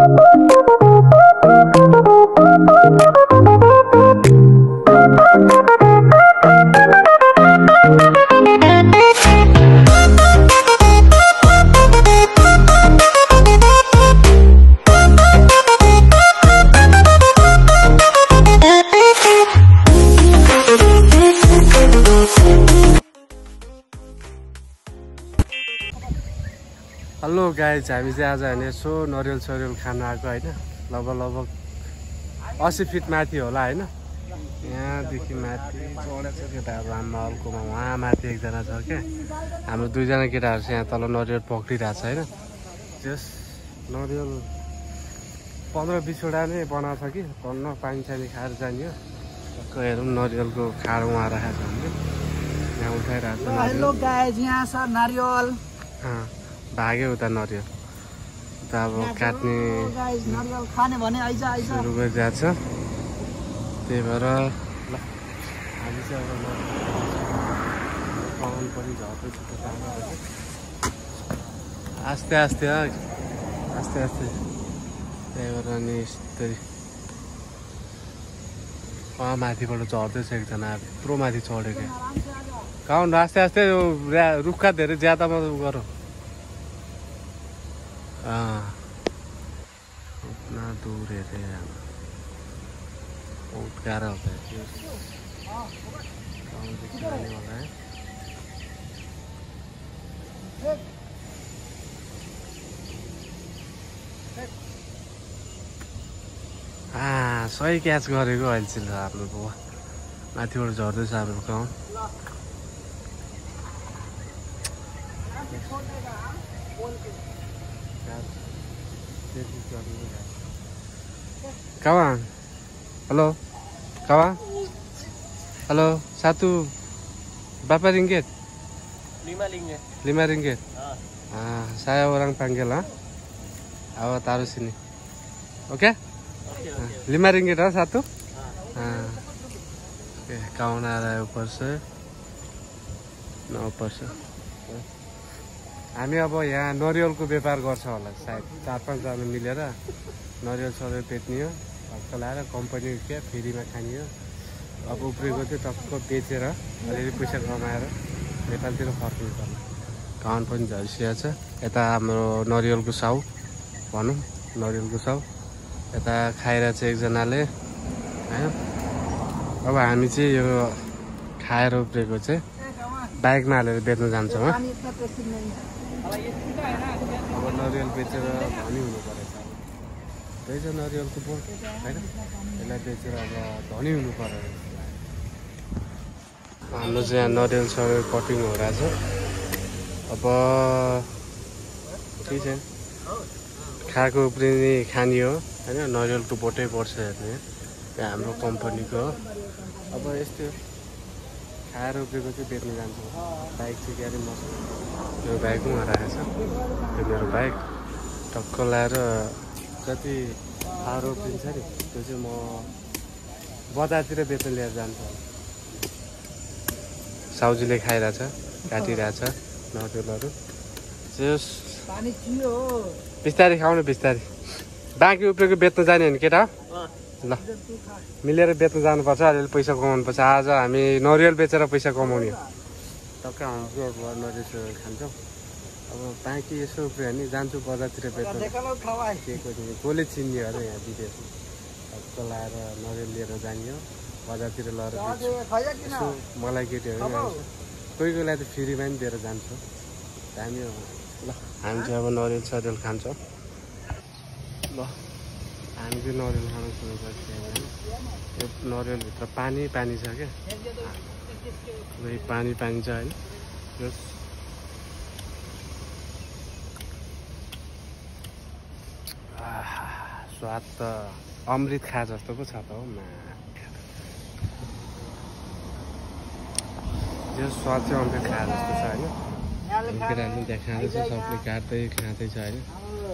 Hello guys, हामी चाहिँ आज होइन यसो नरिवल सरिवल खान आएको होइन। लगभग 80 फिट माथि होला होइन। यहाँदेखि माथि चढेको छ केटाहरू हाम्रो हलकोमा। उहाँ माथि एकजना छ क्या, हाम्रो दुईजना केटाहरू चाहिँ यहाँ तल नरिवल पक्रिरहेको छ होइन। त्यस नरिवल 15-20वटा नै बनाएको छ कि तन्न पानी सानी खाएर जाने हो। टक्क हेरौँ नरिवलको खाड उहाँ राखेको छ हामीले, यहाँ उठाइरहेको छ। हेलो गाइज, यहाँ छ नारियल। भाग्यो उता नरिवल त अब काट्ने नारियल खाने भने आइज सुरु गरिरहेको छ। त्यही भएर ल हामी चाहिँ अब कमान पनि झर्दैछ। आस्ते आस्ते आस्ते आस्ते। त्यही भएर अनि यस्तै उहाँ माथिबाट झर्दैछ एकजना, यत्रो माथि चढेको। कहाँ आस्ते आस्ते रुखका धेरै ज्यादामा गरौँ। उतना दूर है रे, बहुत प्यारा होता है। वाला है सही क्याच गरेको अहिले चाहिँ हाम्रो बुवा माथिबाट झर्दैछ हाम्रो गाउँ। कावा हेलो कावा हेलो सातु बापा ringgit lima ringgit saya orang panggil awak taruh sini oke 5 ringgit satu oke kawan ada ऊपर से 9 से हामी अब यहाँ नरिवलको व्यापार गर्छ होला सायद 4-5 जना मिलेर नरिवल सरिवल बेच्ने हो। टक्क लाएर कम्पनी क्या फ्रीमा खाने हो। अब उब्रेको चाहिँ टक्क बेचेर अलिअलि पैसा कमाएर नेपालतिर फर्किनु पर्ला। काउन पनि झरिसिया छ। यता हाम्रो नरिवलको साउ भनौँ, नरिवलको साउ यता खाएर चाहिँ एकजनाले होइन। अब हामी चाहिँ यो खाएर उब्रेको चाहिँ बाइकमा हालेर बेच्नु जान्छौँ। अब नरिवल बेचेर धनी हुनु परेछ। त्यही छ नरिवलको बोट होइन, यसलाई बेचेर अब धनी हुनु पऱ्यो। हाम्रो चाहिँ यहाँ नरिवल सरिवल कटिङ हो रहेछ। अब ठिक छ, खाएको उब्रिने खाने हो होइन। नरिवलको बोटै पर्छ हेर्ने, त्यहाँ हाम्रो कम्पनीको। अब यस्तो खाएर उब्रेको चाहिँ बेच्नु जान्छौँ। बाइक चाहिँ क्यारे मसँग यो बाइकमा राखेको छ। त्यो मेरो बाइक टक्क लाएर जति खाएर उब्रिन्छ नि त्यो चाहिँ म बजारतिर बेच्न लिएर जान्छु। साउजीले खाइरहेछ, काटिरहेछ नरिवलहरू। बिस्तारै खाउनु, बिस्तारै। बाँकी उब्रेको बेच्न जाने हो नि केटा, ल मिलेर बेच्न जानुपर्छ। अलिअलि पैसा कमाउनु पर्छ। आज हामी नरिवल बेचेर पैसा कमाउने हो। टक्क आउँछु अब नरिवल खान्छौँ। अब बाँकी यसो उब्रियो भने जान्छु बजारतिर बेच्न। के कसले चिन्ने हो र यहाँ विदेशमा। टक्क लाएर नरिवल लिएर जाने हो, बजारतिर लगेर बेच्छु। मलाई केटीहरू कोही कोहीलाई त फ्रीमा पनि दिएर जान्छु। हामी ल हामी चाहिँ अब नरिवल सरिवल खान्छौँ। ल हामी चाहिँ नरिवल खान सुरु गरिसक्यौँ होइन। यो नरिवलभित्र पानी पानी छ क्या, पानी पानी छ होइन। स्वाद त अमृत खा जस्तो पो छ त हौ। यो स्वाद चाहिँ अमृत खा जस्तो छ होइन। केटाहरूले त्यहाँ खाँदैछ, सबले काट्दै खाँदैछ होइन।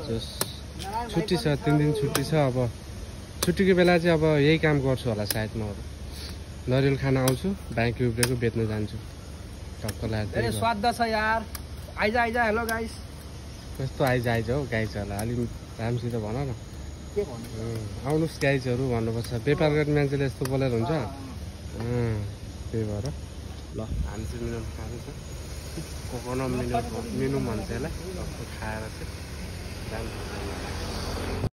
जस छुट्टी छ, 3 दिन छुट्टी छ। अब छुट्टीको बेला चाहिँ अब यही काम गर्छु होला सायद। म नरिवल खान आउँछु, बाँकी उब्रेको बेच्न जान्छु। टक्क लाग्छ। स्वाद छ यार, आइज आइज। हेलो गाइस, कस्तो आइज आइज हौ गाइज होला। अलिक राम्रोसित भन न। के भन्नु आउनुहोस् गाइजहरू भन्नुपर्छ व्यापार गर्ने मान्छेले यस्तो बोलेर हुन्छ त्यही भएर ल हामी चाहिँ मिनट खाँदैछ कोकोनट मिनट मिनौँ भन्छ यसलाई खाएर चाहिँ जान्छ